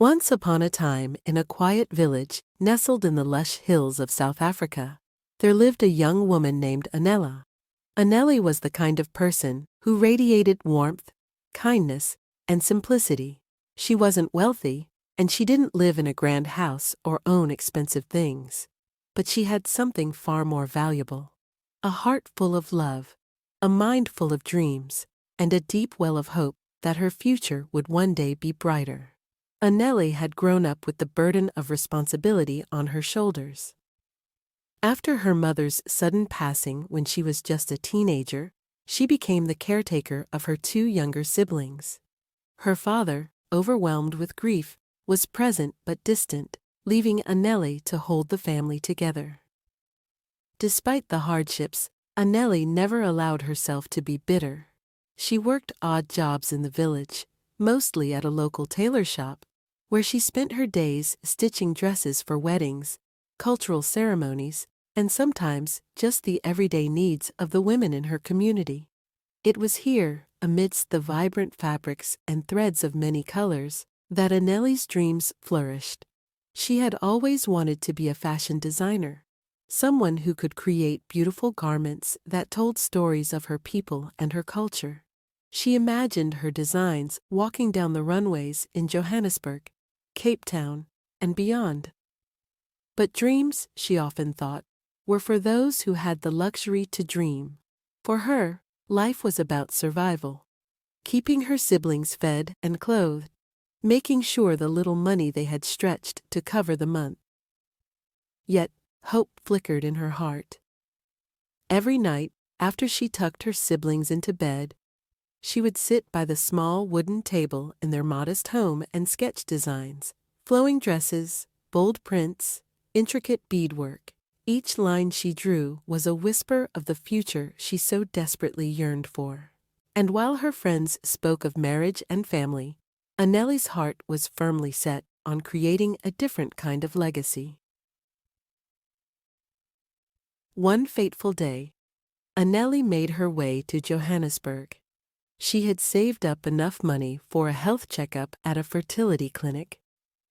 Once upon a time, in a quiet village nestled in the lush hills of South Africa, there lived a young woman named Anelli. Anelli was the kind of person who radiated warmth, kindness, and simplicity. She wasn't wealthy, and she didn't live in a grand house or own expensive things. But she had something far more valuable: a heart full of love, a mind full of dreams, and a deep well of hope that her future would one day be brighter. Anelli had grown up with the burden of responsibility on her shoulders. After her mother's sudden passing when she was just a teenager, she became the caretaker of her two younger siblings. Her father, overwhelmed with grief, was present but distant, leaving Anelli to hold the family together. Despite the hardships, Anelli never allowed herself to be bitter. She worked odd jobs in the village, mostly at a local tailor shop, where she spent her days stitching dresses for weddings, cultural ceremonies, and sometimes just the everyday needs of the women in her community. It was here, amidst the vibrant fabrics and threads of many colors, that Anelli's dreams flourished. She had always wanted to be a fashion designer, someone who could create beautiful garments that told stories of her people and her culture. She imagined her designs walking down the runways in Johannesburg, Cape Town, and beyond. But dreams, she often thought, were for those who had the luxury to dream. For her, life was about survival, keeping her siblings fed and clothed, making sure the little money they had stretched to cover the month. Yet, hope flickered in her heart. Every night, after she tucked her siblings into bed, she would sit by the small wooden table in their modest home and sketch designs, flowing dresses, bold prints, intricate beadwork. Each line she drew was a whisper of the future she so desperately yearned for. And while her friends spoke of marriage and family, Anelli's heart was firmly set on creating a different kind of legacy. One fateful day, Anelli made her way to Johannesburg. She had saved up enough money for a health checkup at a fertility clinic,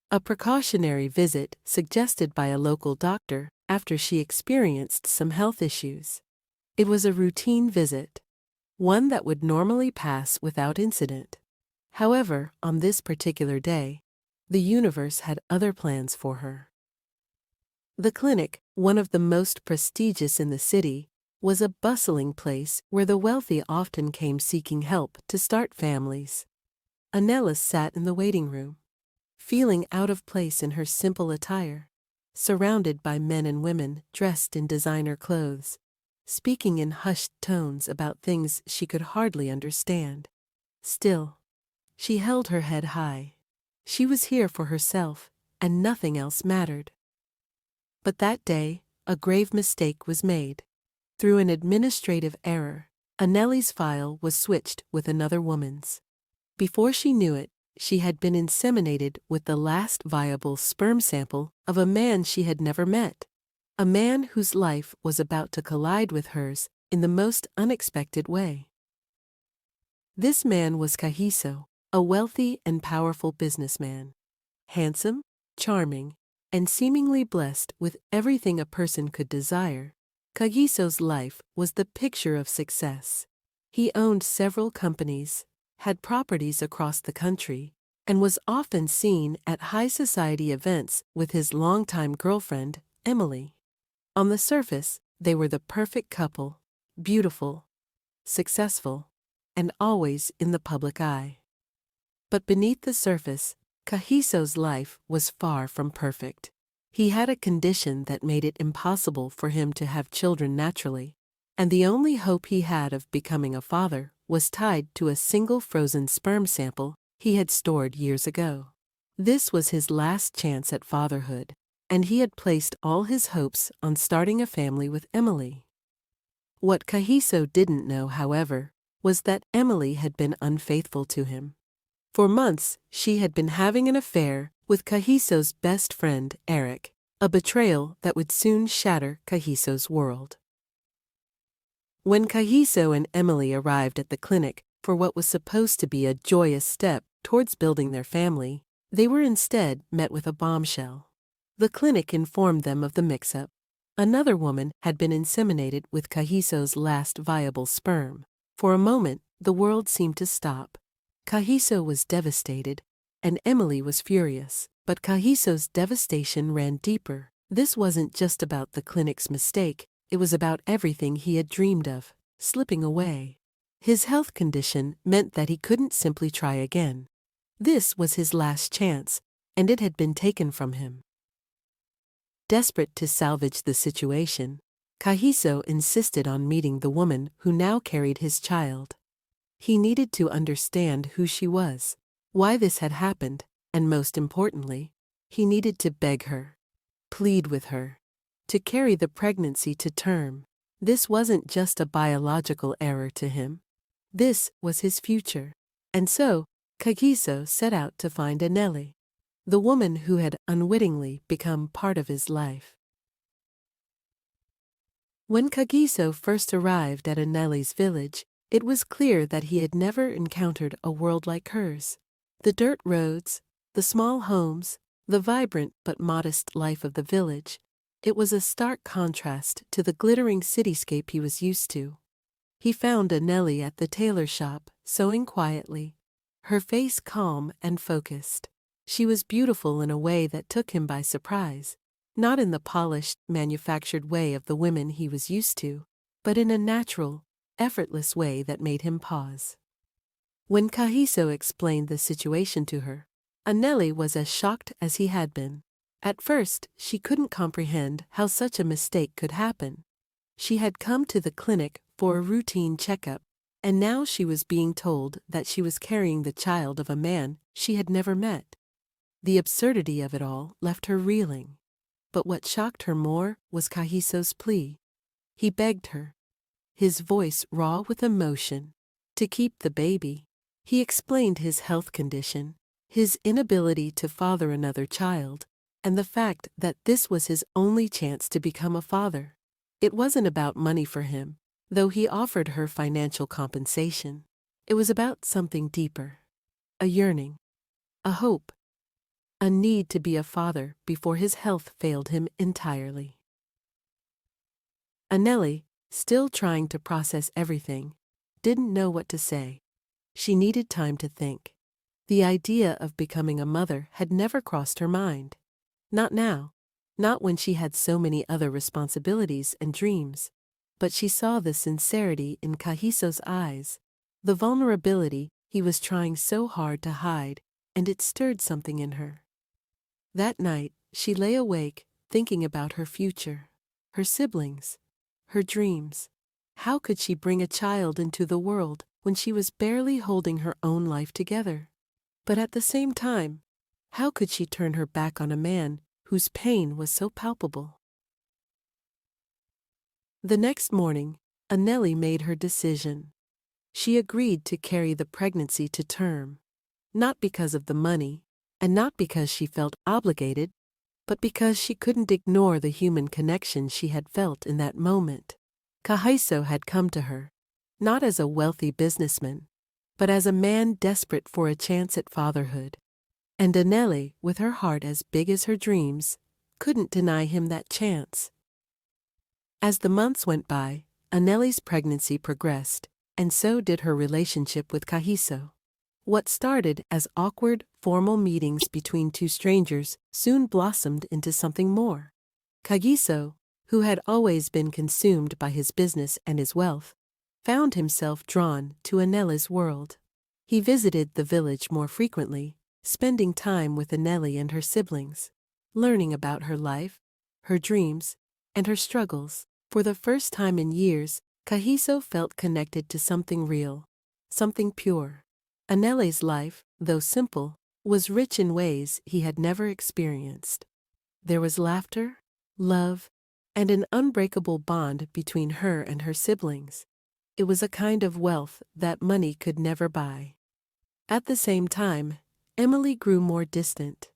a precautionary visit suggested by a local doctor after she experienced some health issues. It was a routine visit, one that would normally pass without incident. However, on this particular day, the universe had other plans for her. The clinic, one of the most prestigious in the city, was a bustling place where the wealthy often came seeking help to start families. Anelli sat in the waiting room, feeling out of place in her simple attire, surrounded by men and women dressed in designer clothes, speaking in hushed tones about things she could hardly understand. Still, she held her head high. She was here for herself, and nothing else mattered. But that day, a grave mistake was made. Through an administrative error, Anelli's file was switched with another woman's. Before she knew it, she had been inseminated with the last viable sperm sample of a man she had never met, a man whose life was about to collide with hers in the most unexpected way. This man was Kagiso, a wealthy and powerful businessman. Handsome, charming, and seemingly blessed with everything a person could desire, Kagiso's life was the picture of success. He owned several companies, had properties across the country, and was often seen at high society events with his longtime girlfriend, Emily. On the surface, they were the perfect couple, beautiful, successful, and always in the public eye. But beneath the surface, Kagiso's life was far from perfect. He had a condition that made it impossible for him to have children naturally, and the only hope he had of becoming a father was tied to a single frozen sperm sample he had stored years ago. This was his last chance at fatherhood, and he had placed all his hopes on starting a family with Emily. What Kagiso didn't know, however, was that Emily had been unfaithful to him. For months, she had been having an affair with Kagiso's best friend, Eric, a betrayal that would soon shatter Kagiso's world. When Kagiso and Emily arrived at the clinic for what was supposed to be a joyous step towards building their family, They were instead met with a bombshell. The clinic informed them of the mix-up. Another woman had been inseminated with Kagiso's last viable sperm. For a moment, the world seemed to stop. Kagiso was devastated, and Emily was furious. But Kagiso's devastation ran deeper. This wasn't just about the clinic's mistake, it was about everything he had dreamed of, slipping away. His health condition meant that he couldn't simply try again. This was his last chance, and it had been taken from him. Desperate to salvage the situation, Kagiso insisted on meeting the woman who now carried his child. He needed to understand who she was, why this had happened, and most importantly, he needed to beg her, plead with her, to carry the pregnancy to term. This wasn't just a biological error to him. This was his future. And so, Kagiso set out to find Anelli, the woman who had unwittingly become part of his life. When Kagiso first arrived at Anelli's village, it was clear that he had never encountered a world like hers. The dirt roads, the small homes, the vibrant but modest life of the village, it was a stark contrast to the glittering cityscape he was used to. He found Anelli at the tailor shop, sewing quietly, her face calm and focused. She was beautiful in a way that took him by surprise, not in the polished, manufactured way of the women he was used to, but in a natural, effortless way that made him pause. When Kagiso explained the situation to her, Anelli was as shocked as he had been. At first, she couldn't comprehend how such a mistake could happen. She had come to the clinic for a routine checkup, and now she was being told that she was carrying the child of a man she had never met. The absurdity of it all left her reeling. But what shocked her more was Kagiso's plea. He begged her, his voice raw with emotion, to keep the baby. He explained his health condition, his inability to father another child, and the fact that this was his only chance to become a father. It wasn't about money for him, though he offered her financial compensation. It was about something deeper. A yearning, a hope, a need to be a father before his health failed him entirely. Anelli, still trying to process everything, didn't know what to say. She needed time to think. The idea of becoming a mother had never crossed her mind. Not now, not when she had so many other responsibilities and dreams. But she saw the sincerity in Kagiso's eyes, the vulnerability he was trying so hard to hide, and it stirred something in her. That night, she lay awake, thinking about her future, her siblings, her dreams. How could she bring a child into the world when she was barely holding her own life together? But at the same time, how could she turn her back on a man whose pain was so palpable? The next morning, Anelli made her decision. She agreed to carry the pregnancy to term, not because of the money, and not because she felt obligated, but because she couldn't ignore the human connection she had felt in that moment. Kagiso had come to her, not as a wealthy businessman, but as a man desperate for a chance at fatherhood. And Anelli, with her heart as big as her dreams, couldn't deny him that chance. As the months went by, Anelli's pregnancy progressed, and so did her relationship with Kagiso. What started as awkward, formal meetings between two strangers soon blossomed into something more. Kagiso, who had always been consumed by his business and his wealth, found himself drawn to Anelli's world. He visited the village more frequently, spending time with Anelli and her siblings, learning about her life, her dreams, and her struggles. For the first time in years, Kagiso felt connected to something real, something pure. Anelli's life, though simple, was rich in ways he had never experienced. There was laughter, love, and an unbreakable bond between her and her siblings. It was a kind of wealth that money could never buy. At the same time, Emily grew more distant.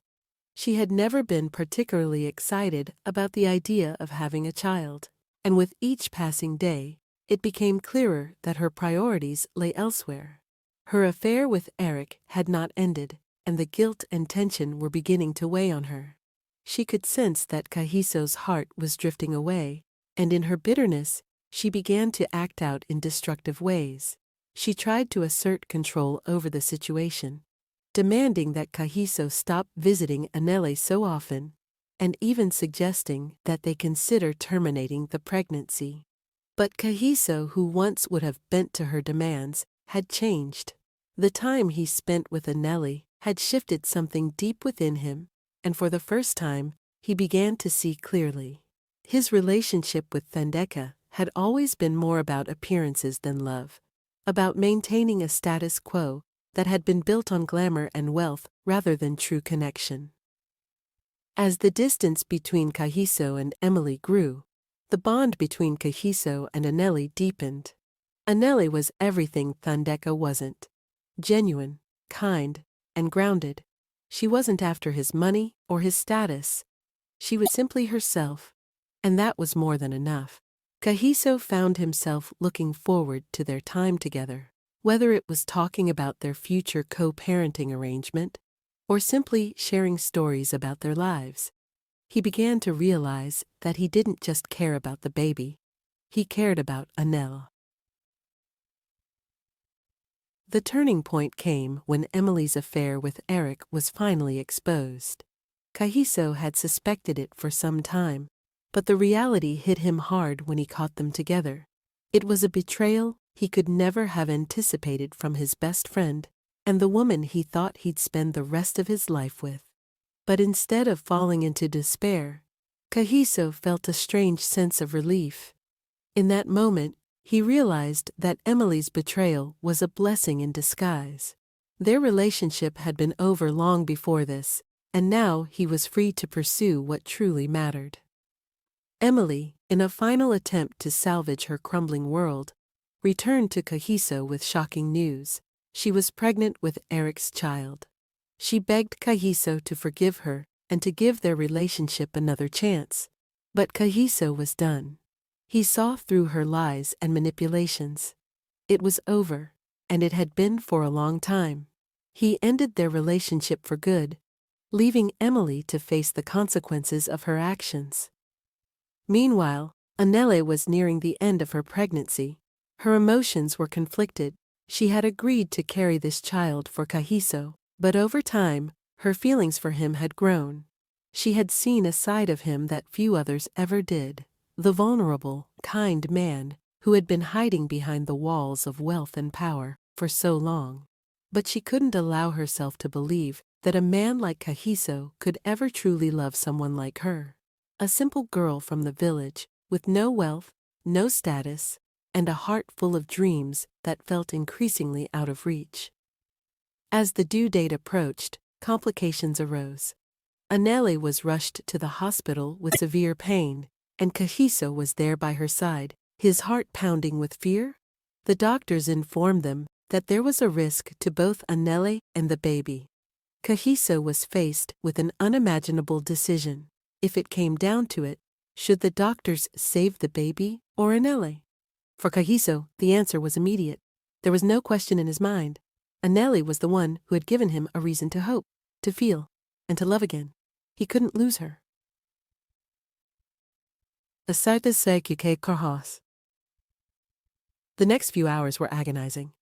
She had never been particularly excited about the idea of having a child, and with each passing day, it became clearer that her priorities lay elsewhere. Her affair with Eric had not ended, and the guilt and tension were beginning to weigh on her. She could sense that Kagiso's heart was drifting away, and in her bitterness, she began to act out in destructive ways. She tried to assert control over the situation, demanding that Kagiso stop visiting Anelli so often, and even suggesting that they consider terminating the pregnancy. But Kagiso, who once would have bent to her demands, had changed. The time he spent with Anelli had shifted something deep within him, and for the first time, he began to see clearly. His relationship with Thandeka had always been more about appearances than love, about maintaining a status quo that had been built on glamour and wealth rather than true connection. As the distance between Kagiso and Emily grew, the bond between Kagiso and Anelli deepened. Anelli was everything Thandeka wasn't: genuine, kind, and grounded. She wasn't after his money or his status. She was simply herself, and that was more than enough. Kagiso found himself looking forward to their time together, whether it was talking about their future co-parenting arrangement or simply sharing stories about their lives. He began to realize that he didn't just care about the baby, he cared about Anelli. The turning point came when Emily's affair with Eric was finally exposed. Kagiso had suspected it for some time, but the reality hit him hard when he caught them together. It was a betrayal he could never have anticipated from his best friend and the woman he thought he'd spend the rest of his life with. But instead of falling into despair, Kagiso felt a strange sense of relief. In that moment, he realized that Emily's betrayal was a blessing in disguise. Their relationship had been over long before this, and now he was free to pursue what truly mattered. Emily, in a final attempt to salvage her crumbling world, returned to Kagiso with shocking news. She was pregnant with Eric's child. She begged Kagiso to forgive her and to give their relationship another chance. But Kagiso was done. He saw through her lies and manipulations. It was over, and it had been for a long time. He ended their relationship for good, leaving Emily to face the consequences of her actions. Meanwhile, Anelli was nearing the end of her pregnancy. Her emotions were conflicted. She had agreed to carry this child for Kagiso, but over time, her feelings for him had grown. She had seen a side of him that few others ever did, the vulnerable, kind man who had been hiding behind the walls of wealth and power for so long. But she couldn't allow herself to believe that a man like Kagiso could ever truly love someone like her. A simple girl from the village, with no wealth, no status, and a heart full of dreams that felt increasingly out of reach. As the due date approached, complications arose. Anelli was rushed to the hospital with severe pain, and Kagiso was there by her side, his heart pounding with fear. The doctors informed them that there was a risk to both Anelli and the baby. Kagiso was faced with an unimaginable decision. If it came down to it, should the doctors save the baby or Anelli? For Kagiso, the answer was immediate. There was no question in his mind. Anelli was the one who had given him a reason to hope, to feel, and to love again. He couldn't lose her. The next few hours were agonizing.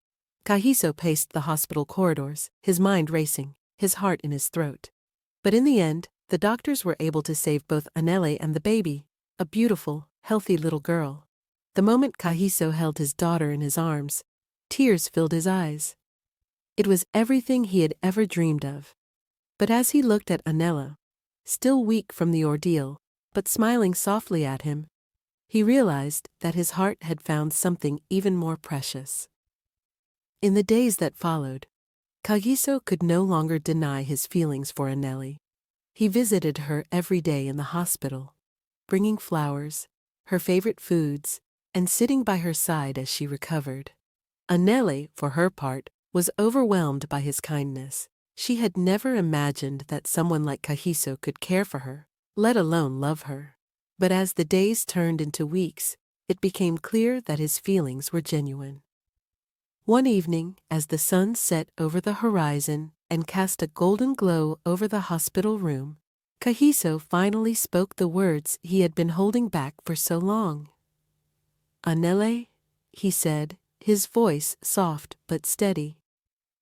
Kagiso paced the hospital corridors, his mind racing, his heart in his throat. But in the end, the doctors were able to save both Anelli and the baby, a beautiful, healthy little girl. The moment Kagiso held his daughter in his arms, tears filled his eyes. It was everything he had ever dreamed of. But as he looked at Anelli, still weak from the ordeal, but smiling softly at him, he realized that his heart had found something even more precious. In the days that followed, Kagiso could no longer deny his feelings for Anelli. He visited her every day in the hospital, bringing flowers, her favorite foods, and sitting by her side as she recovered. Anelli, for her part, was overwhelmed by his kindness. She had never imagined that someone like Kagiso could care for her, let alone love her. But as the days turned into weeks, it became clear that his feelings were genuine. One evening, as the sun set over the horizon and cast a golden glow over the hospital room. Kagiso finally spoke the words he had been holding back for so long. "Anelli," he said, his voice soft but steady.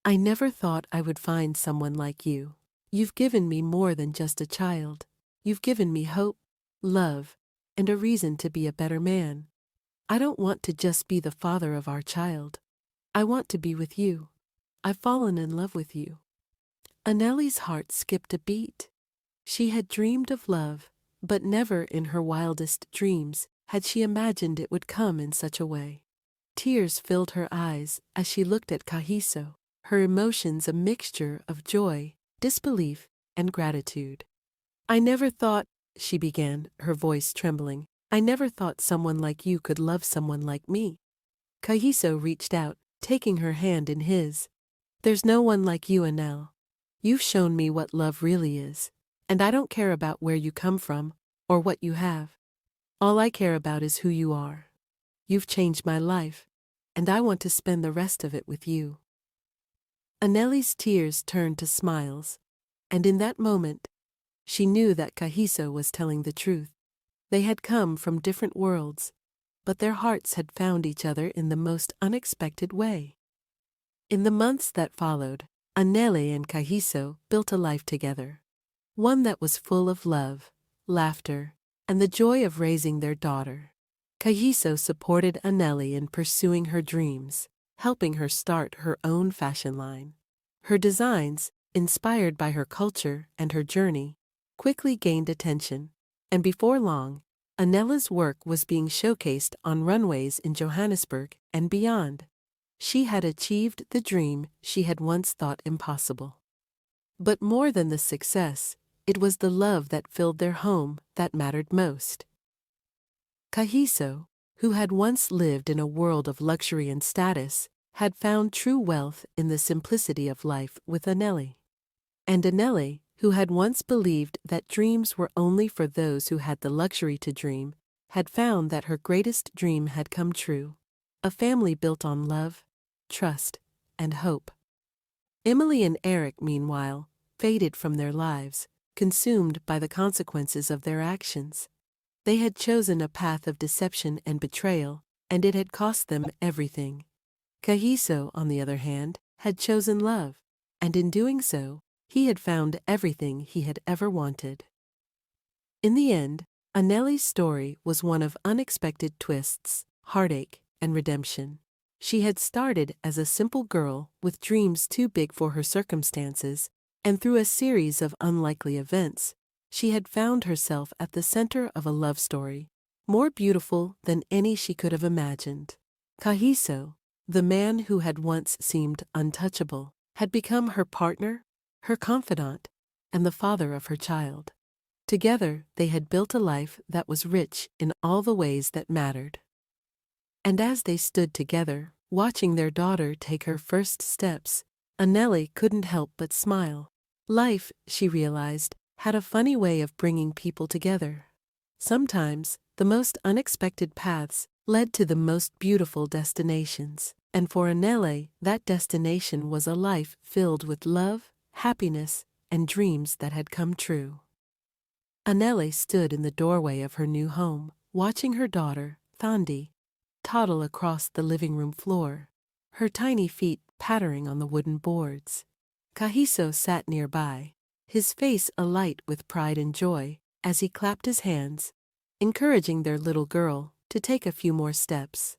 "I never thought I would find someone like you. You've given me more than just a child. You've given me hope, love, and a reason to be a better man. I don't want to just be the father of our child. I want to be with you. I've fallen in love with you." Anelli's heart skipped a beat. She had dreamed of love, but never in her wildest dreams had she imagined it would come in such a way. Tears filled her eyes as she looked at Kagiso, her emotions a mixture of joy, disbelief, and gratitude. "I never thought," she began, her voice trembling, "I never thought someone like you could love someone like me." Kagiso reached out, taking her hand in his. "There's no one like you, Anel. You've shown me what love really is, and I don't care about where you come from or what you have. All I care about is who you are. You've changed my life, and I want to spend the rest of it with you." Anelli's tears turned to smiles, and in that moment, she knew that Kagiso was telling the truth. They had come from different worlds, but their hearts had found each other in the most unexpected way. In the months that followed, Anelli and Kagiso built a life together, one that was full of love, laughter, and the joy of raising their daughter. Kagiso supported Anelli in pursuing her dreams, helping her start her own fashion line. Her designs, inspired by her culture and her journey, quickly gained attention, and before long, Anelli's work was being showcased on runways in Johannesburg and beyond. She had achieved the dream she had once thought impossible. But more than the success, it was the love that filled their home that mattered most. Kagiso, who had once lived in a world of luxury and status, had found true wealth in the simplicity of life with Anelli. And Anelli, who had once believed that dreams were only for those who had the luxury to dream, had found that her greatest dream had come true, a family built on love, trust, and hope. Emily and Eric, meanwhile, faded from their lives, consumed by the consequences of their actions. They had chosen a path of deception and betrayal, and it had cost them everything. Kagiso, on the other hand, had chosen love, and in doing so, he had found everything he had ever wanted. In the end, Anelli's story was one of unexpected twists, heartache, and redemption. She had started as a simple girl with dreams too big for her circumstances, and through a series of unlikely events, she had found herself at the center of a love story, more beautiful than any she could have imagined. Kagiso, the man who had once seemed untouchable, had become her partner, her confidant, and the father of her child. Together, they had built a life that was rich in all the ways that mattered. And as they stood together, watching their daughter take her first steps, Anelli couldn't help but smile. Life, she realized, had a funny way of bringing people together. Sometimes, the most unexpected paths led to the most beautiful destinations, and for Anelli, that destination was a life filled with love, happiness, and dreams that had come true. Anelli stood in the doorway of her new home, watching her daughter, Thandi, toddle across the living room floor, her tiny feet pattering on the wooden boards. Kagiso sat nearby, his face alight with pride and joy as he clapped his hands, encouraging their little girl to take a few more steps.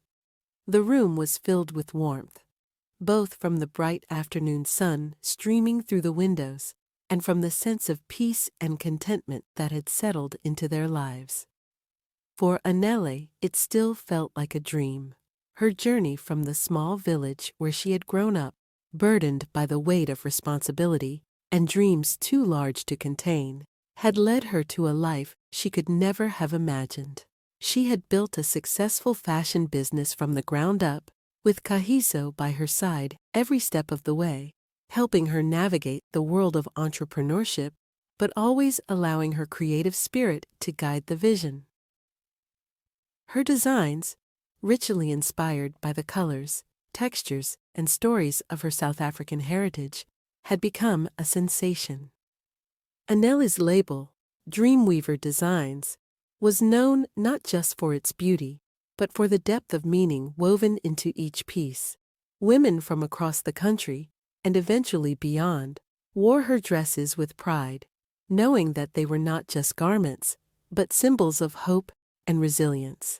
The room was filled with warmth, both from the bright afternoon sun streaming through the windows and from the sense of peace and contentment that had settled into their lives. For Anelli, it still felt like a dream. Her journey from the small village where she had grown up, burdened by the weight of responsibility and dreams too large to contain, had led her to a life she could never have imagined. She had built a successful fashion business from the ground up, with Kagiso by her side every step of the way, helping her navigate the world of entrepreneurship, but always allowing her creative spirit to guide the vision. Her designs, richly inspired by the colors, textures, and stories of her South African heritage, had become a sensation. Anelli's label, Dreamweaver Designs, was known not just for its beauty, but for the depth of meaning woven into each piece. Women from across the country, and eventually beyond, wore her dresses with pride, knowing that they were not just garments, but symbols of hope and resilience.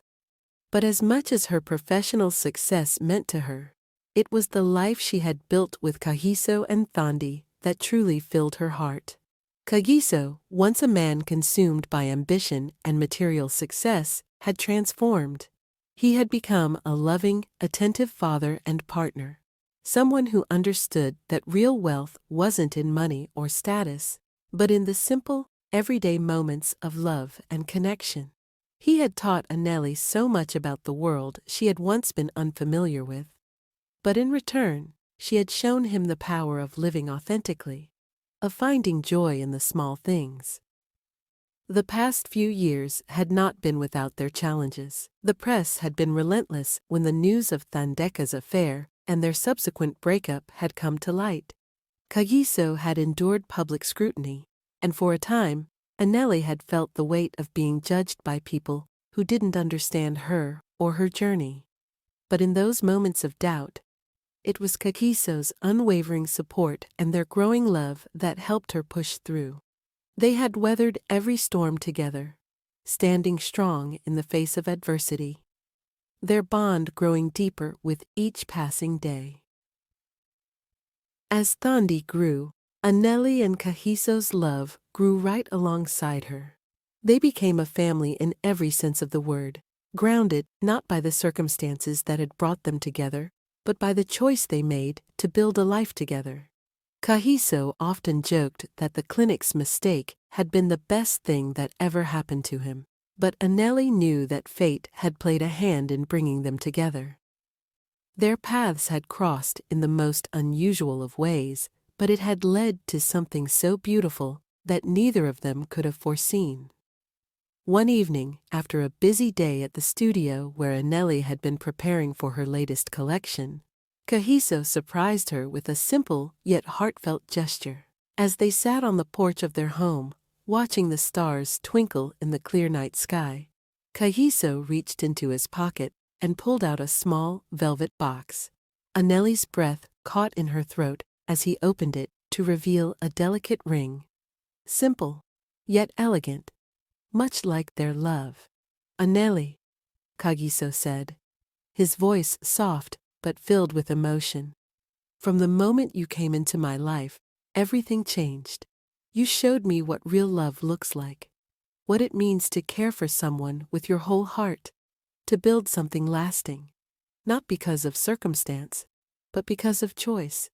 But as much as her professional success meant to her, it was the life she had built with Kagiso and Thandi that truly filled her heart. Kagiso, once a man consumed by ambition and material success, had transformed. He had become a loving, attentive father and partner, someone who understood that real wealth wasn't in money or status, but in the simple, everyday moments of love and connection. He had taught Anelli so much about the world she had once been unfamiliar with. But in return, she had shown him the power of living authentically, of finding joy in the small things. The past few years had not been without their challenges. The press had been relentless when the news of Thandeka's affair and their subsequent breakup had come to light. Kagiso had endured public scrutiny, and for a time, Anelli had felt the weight of being judged by people who didn't understand her or her journey. But in those moments of doubt, it was Kagiso's unwavering support and their growing love that helped her push through. They had weathered every storm together, standing strong in the face of adversity, their bond growing deeper with each passing day. As Thandi grew, Anelli and Kagiso's love grew right alongside her. They became a family in every sense of the word, grounded not by the circumstances that had brought them together, but by the choice they made to build a life together. Kagiso often joked that the clinic's mistake had been the best thing that ever happened to him, but Anelli knew that fate had played a hand in bringing them together. Their paths had crossed in the most unusual of ways, but it had led to something so beautiful that neither of them could have foreseen. One evening, after a busy day at the studio where Anelli had been preparing for her latest collection, Kagiso surprised her with a simple yet heartfelt gesture. As they sat on the porch of their home, watching the stars twinkle in the clear night sky, Kagiso reached into his pocket and pulled out a small velvet box. Anelli's breath caught in her throat as he opened it to reveal a delicate ring. Simple, yet elegant, much like their love. "Anelli," Kagiso said, his voice soft but filled with emotion. "From the moment you came into my life, everything changed. You showed me what real love looks like, what it means to care for someone with your whole heart, to build something lasting, not because of circumstance, but because of choice.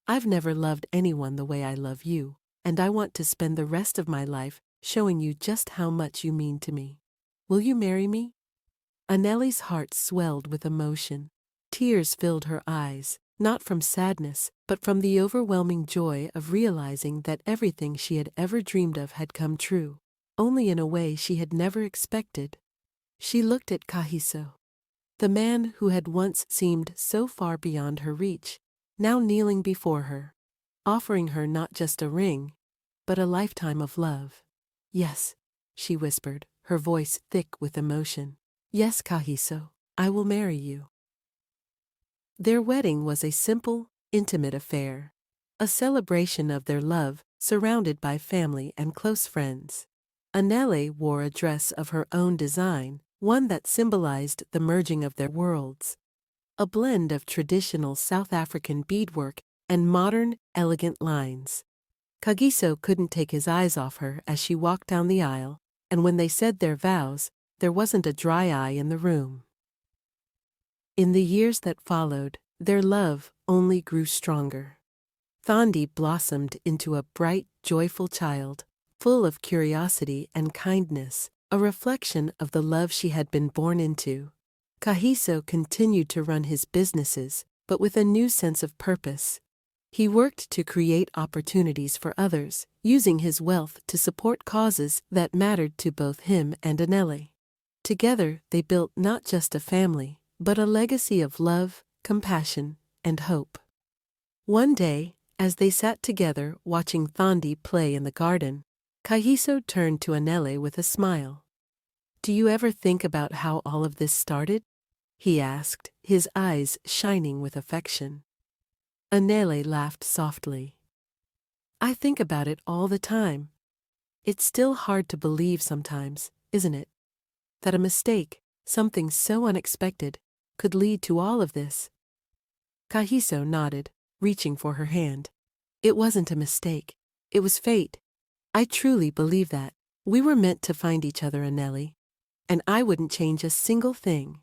I've never loved anyone the way I love you, and I want to spend the rest of my life showing you just how much you mean to me. Will you marry me?" Anelli's heart swelled with emotion. Tears filled her eyes, not from sadness, but from the overwhelming joy of realizing that everything she had ever dreamed of had come true, only in a way she had never expected. She looked at Kagiso, the man who had once seemed so far beyond her reach, now kneeling before her, offering her not just a ring, but a lifetime of love. "Yes," she whispered, her voice thick with emotion. "Yes, Kagiso, I will marry you." Their wedding was a simple, intimate affair, a celebration of their love surrounded by family and close friends. Anelli wore a dress of her own design, one that symbolized the merging of their worlds, a blend of traditional South African beadwork and modern, elegant lines. Kagiso couldn't take his eyes off her as she walked down the aisle, and when they said their vows, there wasn't a dry eye in the room. In the years that followed, their love only grew stronger. Thandi blossomed into a bright, joyful child, full of curiosity and kindness, a reflection of the love she had been born into. Kagiso continued to run his businesses, but with a new sense of purpose. He worked to create opportunities for others, using his wealth to support causes that mattered to both him and Anelli. Together, they built not just a family, but a legacy of love, compassion, and hope. One day, As they sat together watching Thandi play in the garden, Kagiso turned to Anelli with a smile. "Do you ever think about how all of this started?" he asked, his eyes shining with affection. Anelli laughed softly. "I think about it all the time. It's still hard to believe sometimes, isn't it? That a mistake, something so unexpected, could lead to all of this." Kagiso nodded, reaching for her hand. "It wasn't a mistake. It was fate. I truly believe that. We were meant to find each other, Anelli. And I wouldn't change a single thing."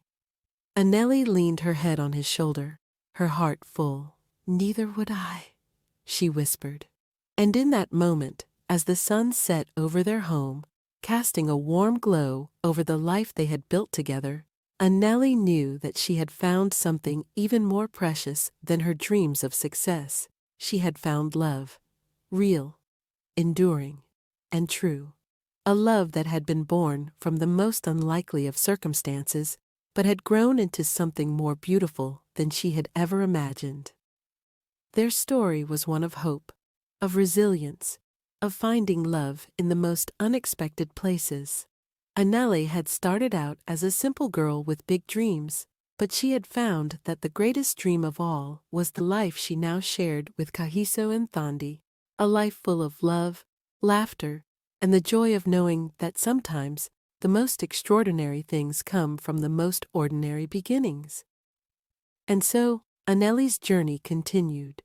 Anelli leaned her head on his shoulder, her heart full. "Neither would I," she whispered. And in that moment, as the sun set over their home, casting a warm glow over the life they had built together, Anelli knew that she had found something even more precious than her dreams of success. She had found love, real, enduring, and true. A love that had been born from the most unlikely of circumstances, but had grown into something more beautiful than she had ever imagined. Their story was one of hope, of resilience, of finding love in the most unexpected places. Anelli had started out as a simple girl with big dreams, but she had found that the greatest dream of all was the life she now shared with Kagiso and Thandi, a life full of love, laughter, and the joy of knowing that sometimes the most extraordinary things come from the most ordinary beginnings. And so, Anelli's journey continued,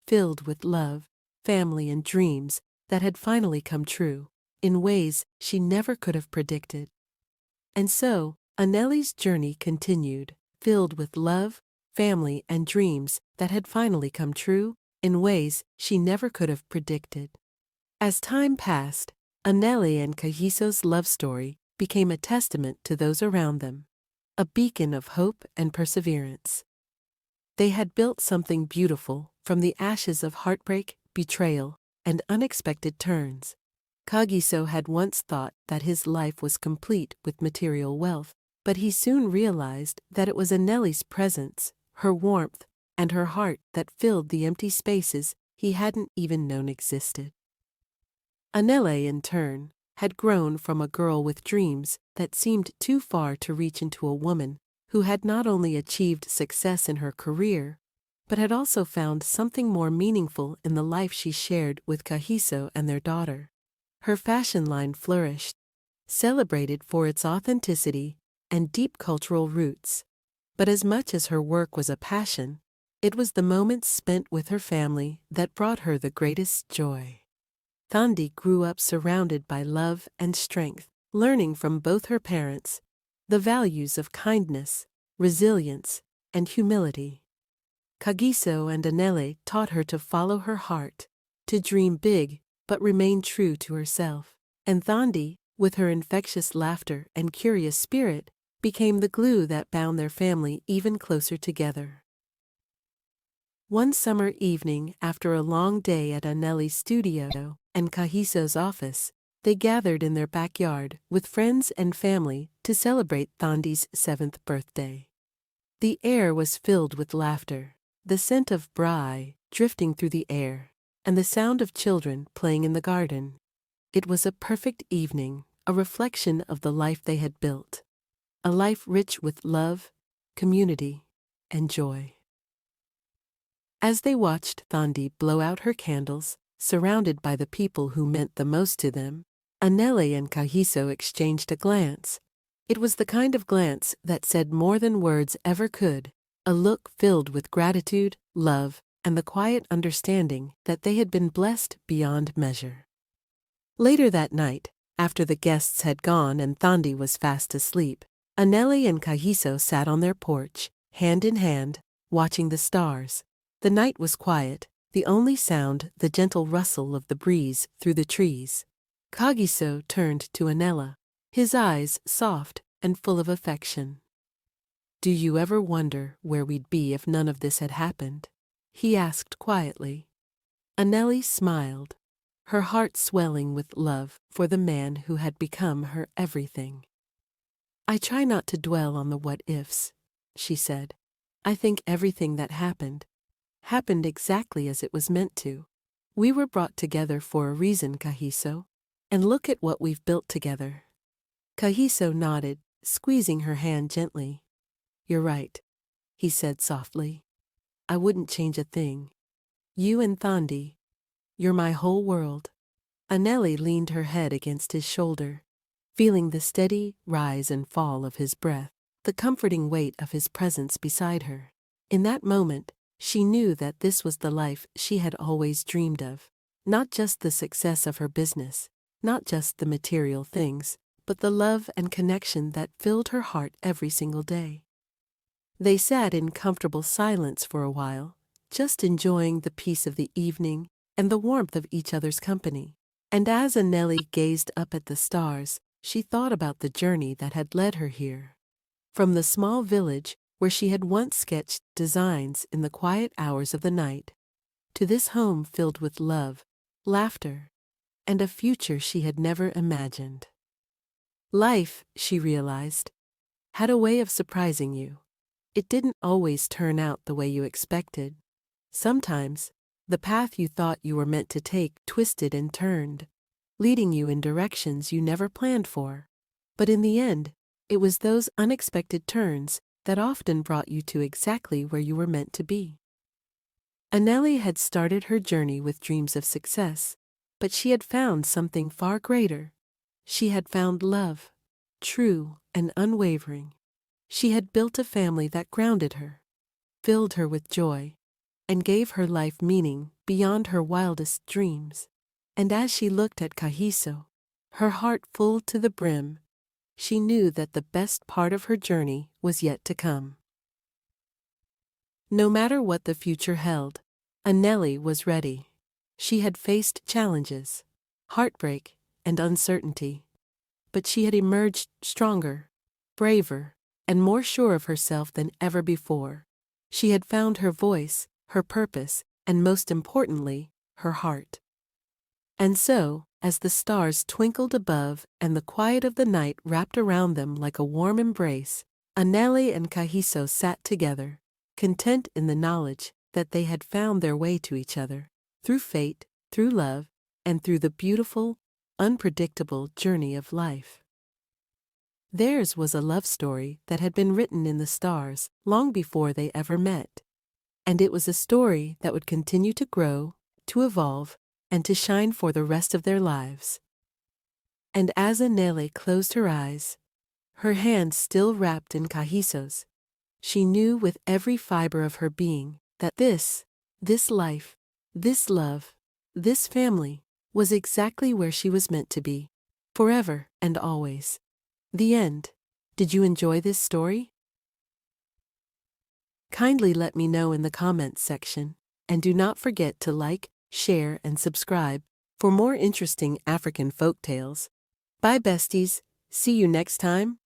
filled with love, family, and dreams that had finally come true, in ways she never could have predicted. And so, Anelli's journey continued, filled with love, family, and dreams that had finally come true, in ways she never could have predicted. As time passed, Anelli and Kagiso's love story became a testament to those around them, a beacon of hope and perseverance. They had built something beautiful from the ashes of heartbreak, betrayal, and unexpected turns. Kagiso had once thought that his life was complete with material wealth, but he soon realized that it was Anelli's presence, her warmth, and her heart that filled the empty spaces he hadn't even known existed. Anelli, in turn, had grown from a girl with dreams that seemed too far to reach into a woman who had not only achieved success in her career, but had also found something more meaningful in the life she shared with Kagiso and their daughter. Her fashion line flourished, celebrated for its authenticity and deep cultural roots. But as much as her work was a passion, it was the moments spent with her family that brought her the greatest joy. Thandi grew up surrounded by love and strength, learning from both her parents the values of kindness, resilience, and humility. Kagiso and Anelli taught her to follow her heart, to dream big but remain true to herself. And Thandi, with her infectious laughter and curious spirit, became the glue that bound their family even closer together. One summer evening, after a long day at Anelli's studio and Kagiso's office, they gathered in their backyard with friends and family to celebrate Thandi's 7th birthday. The air was filled with laughter, the scent of braai drifting through the air, and the sound of children playing in the garden. It was a perfect evening, a reflection of the life they had built, a life rich with love, community, and joy. As they watched Thandi blow out her candles, surrounded by the people who meant the most to them, Anelli and Kagiso exchanged a glance. It was the kind of glance that said more than words ever could, a look filled with gratitude, love, and the quiet understanding that they had been blessed beyond measure. Later that night, after the guests had gone and Thandi was fast asleep, Anelli and Kagiso sat on their porch, hand in hand, watching the stars. The night was quiet, the only sound the gentle rustle of the breeze through the trees. Kagiso turned to Anelli, his eyes soft and full of affection. "Do you ever wonder where we'd be if none of this had happened?" he asked quietly. Anelli smiled, her heart swelling with love for the man who had become her everything. "I try not to dwell on the what-ifs," she said. "I think everything that happened, happened exactly as it was meant to. We were brought together for a reason, Kagiso. And look at what we've built together. Kagiso nodded, squeezing her hand gently. You're right, he said softly. I wouldn't change a thing. You and Thandi, you're my whole world. Anelli leaned her head against his shoulder, feeling the steady rise and fall of his breath, the comforting weight of his presence beside her. In that moment, she knew that this was the life she had always dreamed of. Not just the success of her business, not just the material things, but the love and connection that filled her heart every single day. They sat in comfortable silence for a while, just enjoying the peace of the evening and the warmth of each other's company. And as Anelli gazed up at the stars, she thought about the journey that had led her here. From the small village where she had once sketched designs in the quiet hours of the night, to this home filled with love, laughter, and a future she had never imagined. Life, she realized, had a way of surprising you. It didn't always turn out the way you expected. Sometimes, the path you thought you were meant to take twisted and turned, leading you in directions you never planned for. But in the end, it was those unexpected turns that often brought you to exactly where you were meant to be. Anelli had started her journey with dreams of success, but she had found something far greater. She had found love, true and unwavering. She had built a family that grounded her, filled her with joy, and gave her life meaning beyond her wildest dreams. And as she looked at Kagiso, her heart full to the brim, she knew that the best part of her journey was yet to come. No matter what the future held, Anelli was ready. She had faced challenges, heartbreak, and uncertainty, but she had emerged stronger, braver, and more sure of herself than ever before. She had found her voice, her purpose, and most importantly, her heart. And so, as the stars twinkled above and the quiet of the night wrapped around them like a warm embrace, Anelli and Kagiso sat together, content in the knowledge that they had found their way to each other, through fate, through love, and through the beautiful, unpredictable journey of life. Theirs was a love story that had been written in the stars long before they ever met. And it was a story that would continue to grow, to evolve, and to shine for the rest of their lives. And as Anelli closed her eyes, her hand still wrapped in Kagiso's, she knew with every fiber of her being that this life, this love, this family was exactly where she was meant to be, forever and always. The end. Did you enjoy this story? Kindly let me know in the comments section, and do not forget to like, share, and subscribe for more interesting African folk tales. Bye besties, see you next time.